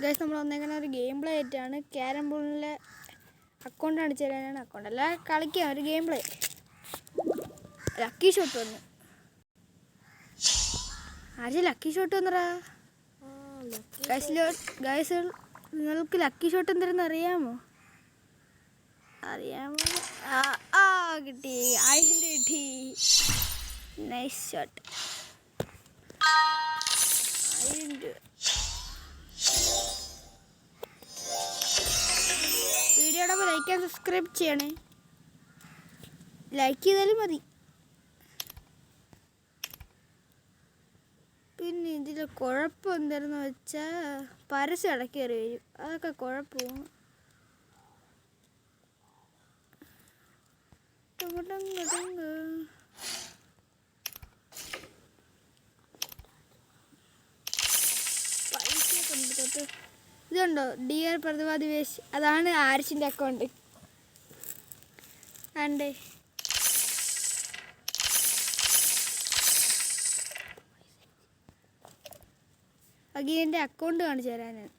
Guys നമ്മൾ വന്നേക്കുന്ന ഒരു ഗെയിം പ്ലേ ആയിട്ടാണ്. ക്യാരം ബോളിലെ അക്കൗണ്ട് കാണിച്ചു തരാനാണ്. അക്കൗണ്ട് അല്ല, കളിക്കാം ഒരു ഗെയിം പ്ലേ. ലക്കി ഷോട്ട് വന്നു. ആര് ലക്കി ഷോട്ട് വന്നറാ? ഗൈസ് നിങ്ങൾക്ക് ലക്കി ഷോട്ട് എന്തായിരുന്നു അറിയാമോ? കിട്ടി, 1000 കിട്ടി. Nice shot. 1000. വീഡിയോയുടെ ലൈക്ക് ആൻഡ് സബ്സ്ക്രൈബ് ചെയ്യണേ. ലൈക്ക് ചെയ്താലും മതി. പിന്നെ ഇതിൽ കുഴപ്പം എന്തായിരുന്നു വെച്ചാൽ പരസ്യം ഇടയ്ക്ക് കയറി വരും. അതൊക്കെ കുഴപ്പമാണ്. ഇതുണ്ടോ ഡിയർ പ്രതിവാദിവേശ്, അതാണ് ആരിഷിൻ്റെ അക്കൗണ്ട്. ആണ്ടേ അഗീൻ്റെ അക്കൗണ്ട് കാണിച്ചു തരാനാണ്.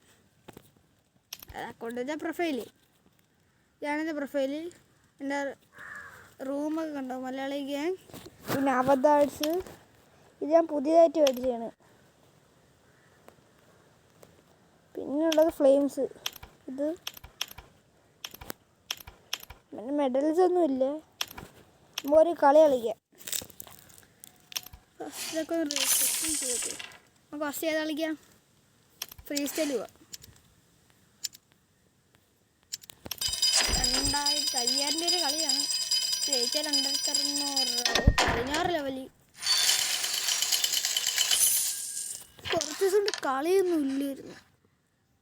അക്കൗണ്ടിൻ്റെ പ്രൊഫൈല് ഇതാണെൻ്റെ പ്രൊഫൈല്. എൻ്റെ റൂമൊക്കെ കണ്ടോ, മലയാളി ഗ്യാങ്, പിന്നെ അവതാർസ്. ഇത് ഞാൻ പുതിയതായിട്ട് മേടിച്ചതാണ്. പിന്നെയുള്ളത് ഫ്ലെയിംസ്. ഇത് പിന്നെ മെഡൽസ് ഒന്നുമില്ല. ഒരു കളി കളിക്കാം. ഫസ്റ്റൊക്കെ ഒന്ന് റീസെറ്റ് ചെയ്തു. നമുക്ക് ഫസ്റ്റ് ചെയ്ത് കളിക്കാം. ഫ്രീ സ്റ്റൈൽ പോവാം. 2500 കളിയാണ്. ജയിച്ചാൽ 2600. 16 ലെവല്. കുറച്ച് ദിവസം കൊണ്ട് കളിയൊന്നും ഇല്ലായിരുന്നു.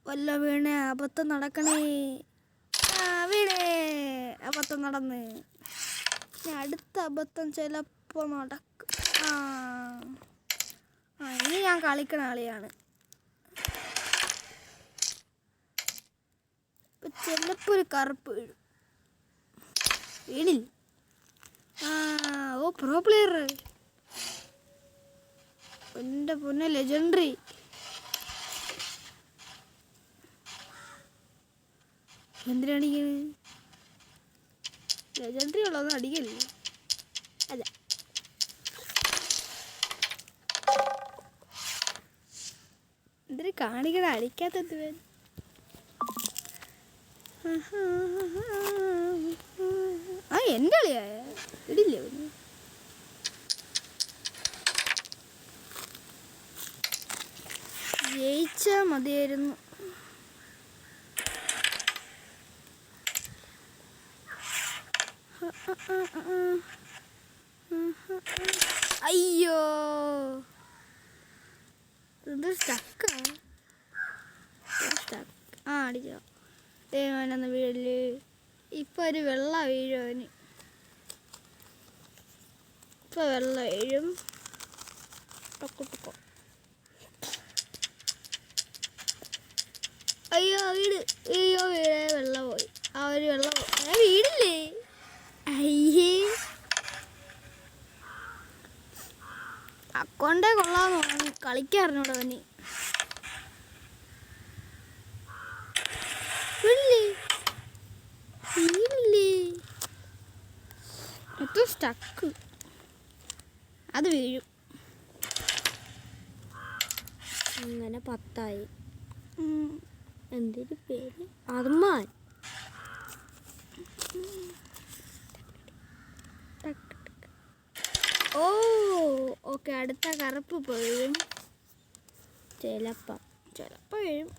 വല്ല വീണേ അബദ്ധം നടക്കണേ. വീണേ അബദ്ധം നടന്ന്. അടുത്ത അബദ്ധം ചിലപ്പോൾ നടക്കും. ഇനി ഞാൻ കളിക്കണ കളിയാണ്. ഇപ്പം ചിലപ്പോൾ ഒരു കറുപ്പ് വീഴും. വീണില്ല. Pro player. എൻ്റെ പൊന്നെ, ലെജൻഡറി. എന്തിനടിക്കണ്? ലെജൻഡറി ഉള്ളതൊന്നും അടിക്കല്ലേ. അല്ല, എന്തിനു കാണിക്കണ? അടിക്കാത്തത് എൻ്റെ കളിയായ ഇടില്ലേ ഒന്ന്. ജയിച്ചാൽ മതിയായിരുന്നു. അയ്യോ, ഇത് സ്റ്റക്കാ. അടിച്ചോ. ദൈവമെന്ന് വീഴല്. ഇപ്പം ഒരു വെള്ള വീഴും അവന്. ഇപ്പം വെള്ള വീഴും. ടൊക്കോ. അയ്യോ വീട്. അയ്യോ വീടേ, വെള്ളം പോയി. ആ ഒരു വെള്ളം വീടില്ലേ. അയ്യേ, അക്കൗണ്ടേ കൊള്ളാന്ന് തോന്നി. കളിക്കാറിനോട് അവന്. സ്റ്റക്ക്. അത് വീഴും. അങ്ങനെ 10 എന്തൊരു പേര്? അർമാൻ. ഓക്കെ, അടുത്ത കറുപ്പ് വീഴും. ചിലപ്പോൾ വീഴും.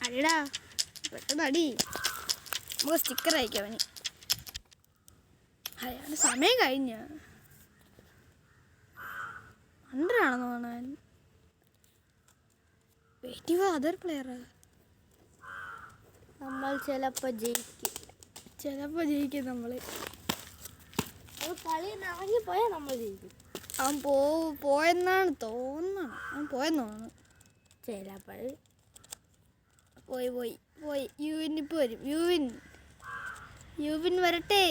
അടിടാ, പെട്ടെന്ന് അടി. നമുക്ക് സ്റ്റിക്കർ അയക്കാം അവന്. അയാളുടെ സമയം കഴിഞ്ഞ 100 ആണെന്ന് തോന്നാൻ. Wait for other player. നമ്മൾ ചിലപ്പോൾ ജയിക്കും. നമ്മൾ കളി ഇറങ്ങിപ്പോയാൽ നമ്മൾ ജയിക്കും. അവൻ പോയെന്നാണ് തോന്നുന്നത്. അവൻ പോയെന്ന് തോന്നുന്നു. ചിലപ്പോൾ പോയി. യുവിൻ ഇപ്പോൾ വരും. യുവിൻ വരട്ടെ.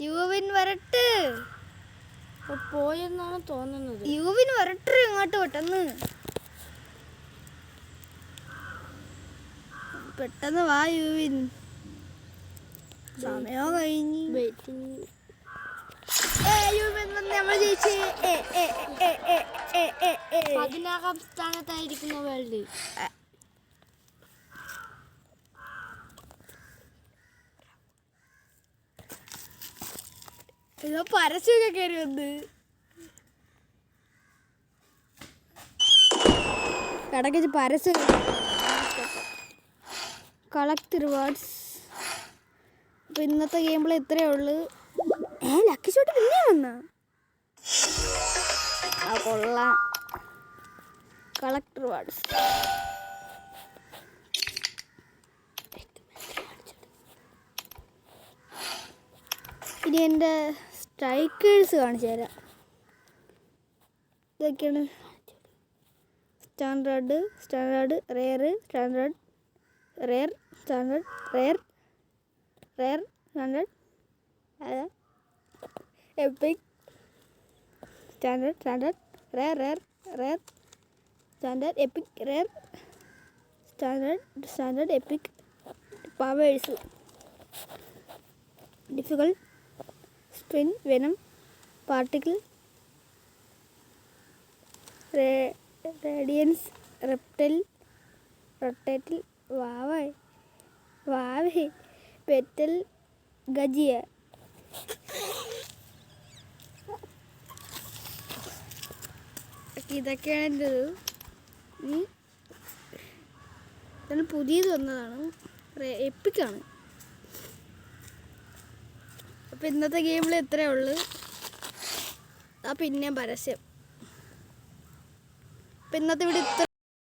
യുവിൻ വരട്ട്. പോയെന്നാണ് തോന്നുന്നത്. യുവിൻ വരട്ടെ ഇങ്ങോട്ട് പെട്ടെന്ന്. പെട്ടെന്ന് വാ യുവിൻ. സമയം കഴിഞ്ഞ്. നമ്മൾ ജയിച്ച് 16ാം സ്ഥാനത്തായിരിക്കുന്ന വേൾഡ്. ഇതോ പരസ്യമൊക്കെ കയറി വന്ന് ഇടയ്ക്ക് പരസ്യം. Collect rewards. അപ്പോൾ ഇന്നത്തെ ഗെയിമിൽ ഇത്രയേ ഉള്ളൂ. ലക്കി ഷോട്ട് പിന്നെ വന്ന കൊള്ളാം. Collect rewards. ഇനി എൻ്റെ സ്ട്രൈക്കേഴ്സ് കാണിച്ചു തരാം. ഇതൊക്കെയാണ് standard, rare, standard, rare, standard, rare, standard, epic, standard, rare, standard, epic, rare, standard, epic, powers, difficult, spin, venom, particle, radiance, റൊട്ടേറ്റിൽ, വാവേ, പെറ്റൽ, ഗജിയ. ഇതൊക്കെയാണ് എൻ്റെ ഇതാണ് പുതിയത് വന്നതാണ്. എപ്പിക്കാണ്. അപ്പം ഇന്നത്തെ ഗെയിമിൽ ഇത്രയേ ഉള്ളൂ. പിന്നെയും പരസ്യം. അപ്പം ഇന്നത്തെ ഇവിടെ ഇത്ര